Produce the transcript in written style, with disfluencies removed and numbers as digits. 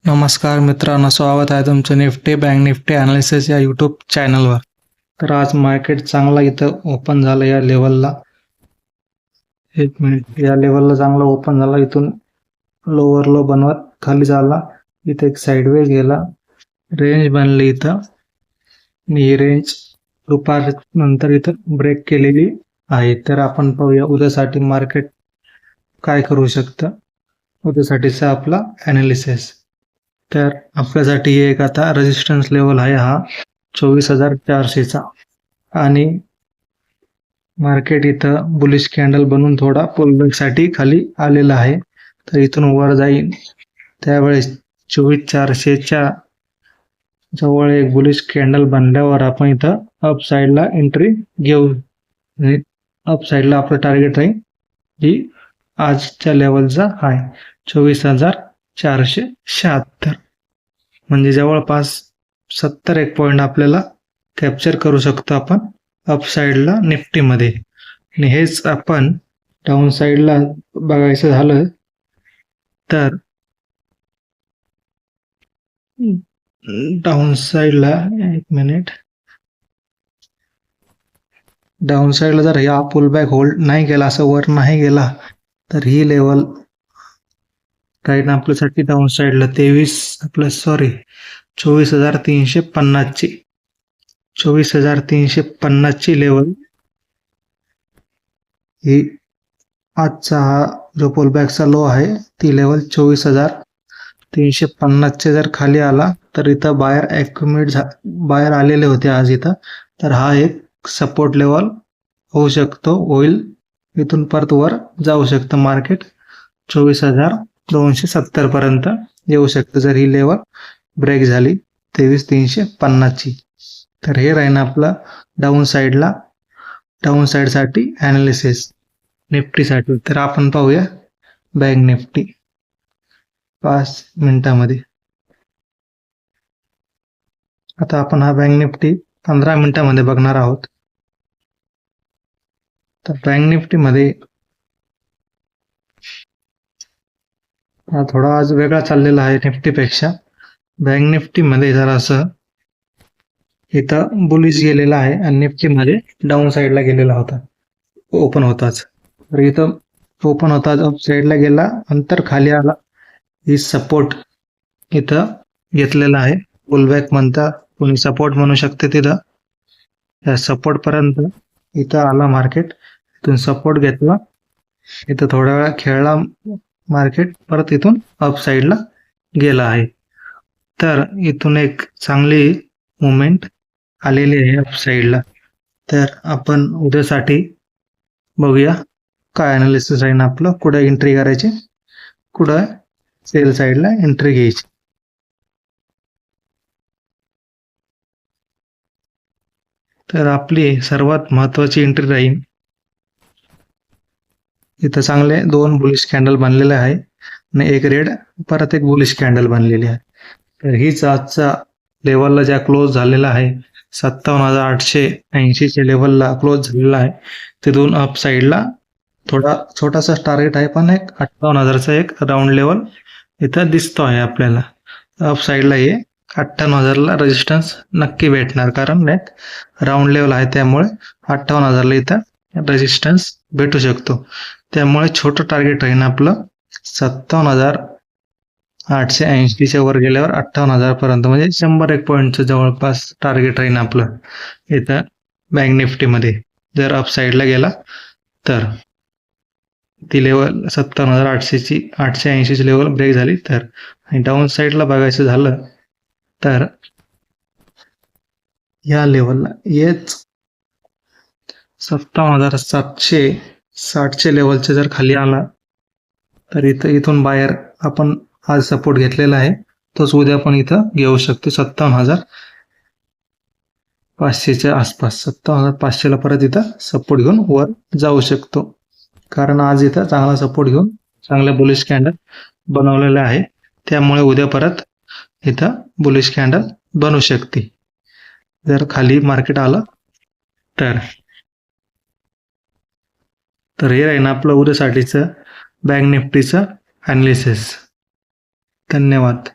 नमस्कार मित्रांनो, स्वागत आहे तुमचं निफ्टी बँक निफ्टी अनालिसिस या यूट्यूब चॅनलवर. तर आज मार्केट चांगला इथं ओपन झालं या लेवलला. एक मिनिट, या लेवलला चांगला ओपन झाला. इथून लोअर लो बनवत खाली झाला. इथे एक साईडवेज गेला, रेंज बनली इथं आणि ही रेंज दुपार नंतर इथं ब्रेक केलेली आहे. तर आपण पाहूया उद्यासाठी मार्केट काय करू शकतं. उद्यासाठीचा आपला अनालिसिस. तर आपल्यासाठी एक आता रेजिस्टन्स लेवल आहे हा 24,400चा आणि मार्केट इथं बुलिश कॅन्डल बनवून थोडा पुलबॅक साठी खाली आलेला आहे. तर इथून वर जाईल त्यावेळेस 24,400च्या जवळ एक बुलिश कॅन्डल बनल्यावर आपण इथं अप साईडला एंट्री घेऊ. अप साईडला आपलं टार्गेट राहील ही आजच्या लेवलचा आहे 24,476. म्हणजे जवळपास 70 पॉईंट आपल्याला कॅप्चर करू शकतो आपण अप साईडला निफ्टीमध्ये. आणि हेच आपण डाऊन साईडला बघायचं झालं तर डाऊन साईडला डाऊन साईडला जर हा पुलबॅक होल्ड नाही केला, असं वर नाही गेला, तर ही लेवल राहील आपल्यासाठी डाऊन साईडला 24,350ची 24,350ची लेवल ही आजचा हा जो पुलबॅकचा लो आहे ती लेवल 24,350चे जर खाली आला तर इथं बायर आलेले होते आज इथं. तर हा एक सपोर्ट लेवल होईल. इथून परत वर जाऊ शकतं मार्केट 24,270 पर्यंत येऊ शकतं जर ही लेवल ब्रेक झाली 23,350ची. तर हे राहील आपलं डाऊन साईडसाठी अनालिसिस निफ्टीसाठी. तर आपण पाहूया बँक निफ्टी 5 मिनिटामध्ये. आता आपण हा बँक निफ्टी 15 मिनिटामध्ये बघणार आहोत. तर बँक निफ्टीमध्ये हा थोडा आज वेगळा चाललेला आहे निफ्टीपेक्षा. बँक निफ्टीमध्ये जरासं इथं बुलिश गेलेला आहे आणि निफ्टीमध्ये डाऊन साईडला गेलेला होता ओपन होताच. तर इथं ओपन होताच अप साईडला गेला, नंतर खाली आला. ही सपोर्ट इथं घेतलेला आहे. पुलबॅक म्हणता, कोणी सपोर्ट म्हणू शकते. तिथं या सपोर्ट पर्यंत इथं आला मार्केट. इथून सपोर्ट घेतला, इथं थोड्या वेळा खेळला मार्केट, परत इथून अप साईडला गेला आहे. तर इथून एक चांगली मुवमेंट आलेली आहे अप साईडला. तर आपण उद्यासाठी बघूया काय अनालिसिस आहे ना आपलं. कुठं एंट्री करायची, कुठं सेल साईडला एंट्री घ्यायची. तर आपली सर्वात महत्वाची एंट्री राहील इथं चांगले 2 बुलिश कॅन्डल बनलेले आहे आणि एक रेड, परत एक बुलिश कॅन्डल बनलेली आहे. तर हीच आजचा लेवलला ज्या क्लोज झालेला आहे 57,880च्या लेवलला क्लोज झालेला आहे. तिथून अप साईडला थोडा छोटासा टार्गेट आहे, पण एक 58,000चा एक राऊंड लेवल इथं दिसतो आहे आपल्याला. अप साईडला हे 58,000ला रेजिस्टन्स नक्की भेटणार, कारण एक राऊंड लेवल आहे, त्यामुळे 58,000ला इथं रेजिस्टन्स भेटू शकतो. त्यामुळे छोटं टार्गेट राहील आपलं 57,880च्या वर गेल्यावर 58,000 पर्यंत, म्हणजे 100 पॉईंटचं जवळपास टार्गेट राहील आपलं इथं बँक निफ्टीमध्ये. जर अप साईडला गेला तर ती लेवल 57,880ची लेवल ब्रेक झाली तर. आणि डाऊन साईडला बघायचं झालं तर या लेवलला येच 57,760च्या लेवलचे जर खाली आला तर इथून बाहेर आपण आज सपोर्ट घेतलेला आहे, तोच उद्या पण इथं घेऊ शकतो 57,500च्या आसपास. 57,500ला परत इथं सपोर्ट घेऊन वर जाऊ शकतो, कारण आज इथं चांगला सपोर्ट घेऊन चांगल्या बुलिश कॅन्डल बनवलेले आहे. त्यामुळे उद्या परत इथं बुलिश कॅन्डल बनू शकते जर खाली मार्केट आलं तर. हे आहे ना आपलं उद्यासाठीचं बँक निफ्टीचं अनालिसिस. धन्यवाद.